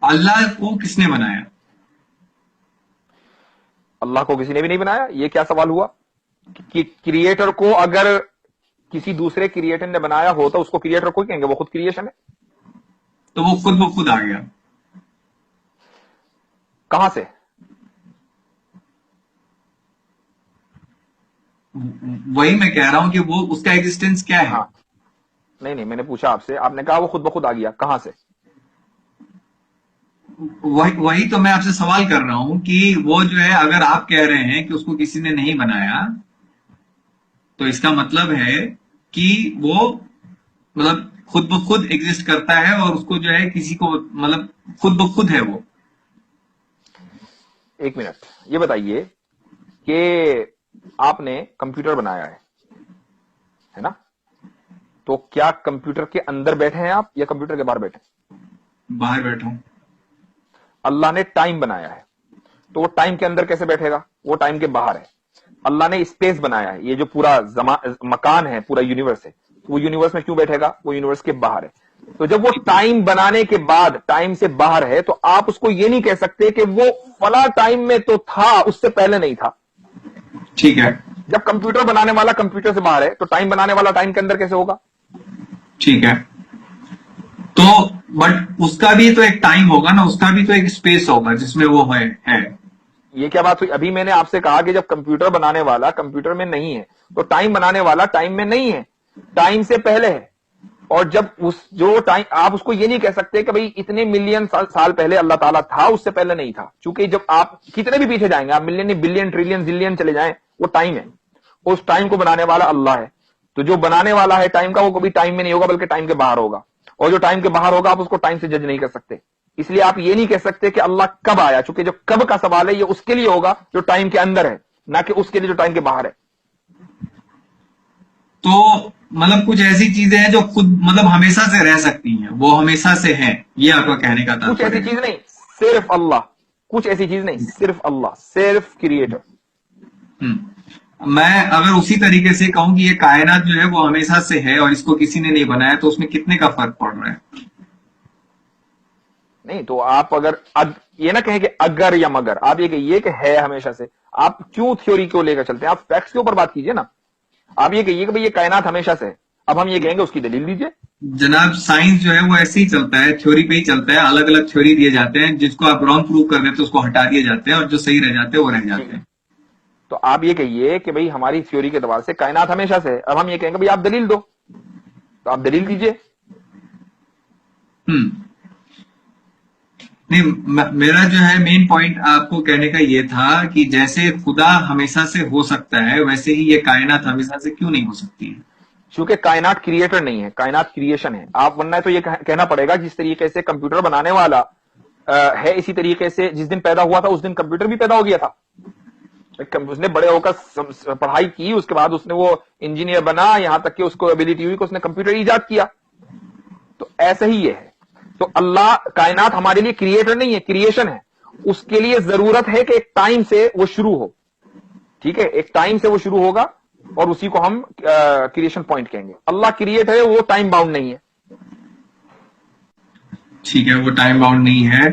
अल्लाह को किसने बनाया? अल्लाह को किसी ने भी नहीं बनाया। ये क्या सवाल हुआ कि क्रिएटर को अगर किसी दूसरे क्रिएटर ने बनाया हो तो उसको क्रिएटर को कहेंगे, वो खुद क्रिएशन है। तो वो खुद ब खुद आ गया कहां से? वही मैं कह रहा हूं कि वो उसका एग्जिस्टेंस क्या है? हाँ, नहीं, मैंने पूछा आपसे, आपने कहा वो खुद ब खुद आ गया, कहां से? वही तो मैं आपसे सवाल कर रहा हूं कि वो जो है, अगर आप कह रहे हैं कि उसको किसी ने नहीं बनाया, तो इसका मतलब है कि वो मतलब खुद ब खुद एग्जिस्ट करता है और उसको जो है किसी को मतलब खुद ब खुद है वो। एक मिनट, ये बताइए कि आपने कंप्यूटर बनाया है ना? तो क्या कंप्यूटर के अंदर बैठे हैं आप या कंप्यूटर के बाहर बैठे हैं? बाहर बैठा हूं। अल्लाह ने टाइम बनाया है, तो वो टाइम के अंदर कैसे बैठेगा? वो टाइम के बाहर है। अल्लाह ने स्पेस बनाया है, ये जो पूरा मकान है, पूरा यूनिवर्स है, वो यूनिवर्स में क्यों बैठेगा? वो यूनिवर्स के बाहर है। तो जब वो टाइम बनाने के बाद टाइम से बाहर है, तो आप उसको ये नहीं कह सकते कि वो फला टाइम में तो था, उससे पहले नहीं था। ठीक है, जब कंप्यूटर बनाने वाला कंप्यूटर से बाहर है, तो टाइम बनाने वाला टाइम के अंदर कैसे होगा? ठीक है। तो बट उसका भी तो एक टाइम होगा ना, उसका भी तो एक स्पेस होगा जिसमें वो है। ये क्या बात हुई? अभी मैंने आपसे कहा कि जब कंप्यूटर बनाने वाला कंप्यूटर में नहीं है, तो टाइम बनाने वाला टाइम में नहीं है, टाइम से पहले है। और जब उस जो टाइम, आप उसको ये नहीं कह सकते कि भाई इतने मिलियन साल पहले अल्लाह ताला था, उससे पहले नहीं था। क्योंकि जब आप कितने भी पीछे जाएंगे, आप मिलियन बिलियन ट्रिलियन जिलियन चले जाएं, वो टाइम है। उस टाइम को बनाने वाला अल्लाह है। तो जो बनाने वाला है टाइम का, वो कभी टाइम में नहीं होगा, बल्कि टाइम के बाहर होगा। और जो टाइम के बाहर होगा, आप उसको टाइम से जज नहीं कर सकते। इसलिए आप ये नहीं कह सकते कि अल्लाह कब आया, क्योंकि जो कब का सवाल है, ये उसके लिए होगा जो टाइम के अंदर है, ना कि उसके लिए जो टाइम के बाहर है। तो मतलब कुछ ऐसी चीजें हैं जो खुद मतलब हमेशा से रह सकती हैं, वो हमेशा से हैं, ये आपका कहने का कुछ ऐसी तात्पर्य है? चीज नहीं, सिर्फ अल्लाह। कुछ ऐसी चीज नहीं, सिर्फ अल्लाह, सिर्फ क्रिएटर। मैं अगर उसी तरीके से कहूं कि ये कायनात जो है वो हमेशा से है और इसको किसी ने नहीं बनाया, तो उसमें कितने का फर्क पड़ रहा है? नहीं, तो आप अगर ये ना कहें कि अगर या मगर, आप ये कहिए कि है हमेशा से। आप क्यों थ्योरी को लेकर चलते हैं? आप फैक्ट्स के ऊपर बात कीजिए ना। आप ये कहिए कि भाई ये कायनात हमेशा से है, अब हम ये कहेंगे उसकी दलील दीजिए। जनाब, साइंस जो है वो ऐसे ही चलता है, थ्योरी पे ही चलता है। अलग अलग थ्योरी दिए जाते हैं, जिसको आप रॉन्ग प्रूव कर देते हैं उसको हटा दिए जाते हैं, और जो सही रह जाते हैं वो रह जाते हैं। तो आप ये कहिए कि भाई हमारी थ्योरी के दबाव से कायनात हमेशा से है, अब हम ये कहेंगे भाई आप दलील दो, तो आप दलील दीजिए। नहीं, मेरा जो है मेन पॉइंट आपको कहने का ये था कि जैसे खुदा हमेशा से हो सकता है, वैसे ही ये कायनात हमेशा से क्यों नहीं हो सकती है? क्योंकि कायनात क्रिएटर नहीं है, कायनात क्रिएशन है। आप वरना तो ये कहना पड़ेगा जिस तरीके से कंप्यूटर बनाने वाला है, इसी तरीके से जिस दिन पैदा हुआ था उस दिन कंप्यूटर भी पैदा हो गया था। उसने बड़े होकर पढ़ाई की, उसके बाद उसने वो इंजीनियर बना, यहां तक कि उसको एबिलिटी हुई कि उसने कंप्यूटर ईजाद किया। तो ऐसा ही ये है। तो अल्लाह, कायनात हमारे लिए क्रिएटर नहीं है, क्रिएशन है। उसके लिए जरूरत है कि एक टाइम से वो शुरू हो। ठीक है, एक टाइम से वो शुरू होगा और उसी को हम क्रिएशन पॉइंट कहेंगे। अल्लाह क्रिएट है, वो टाइम बाउंड नहीं है। ठीक है, वो टाइम बाउंड नहीं है।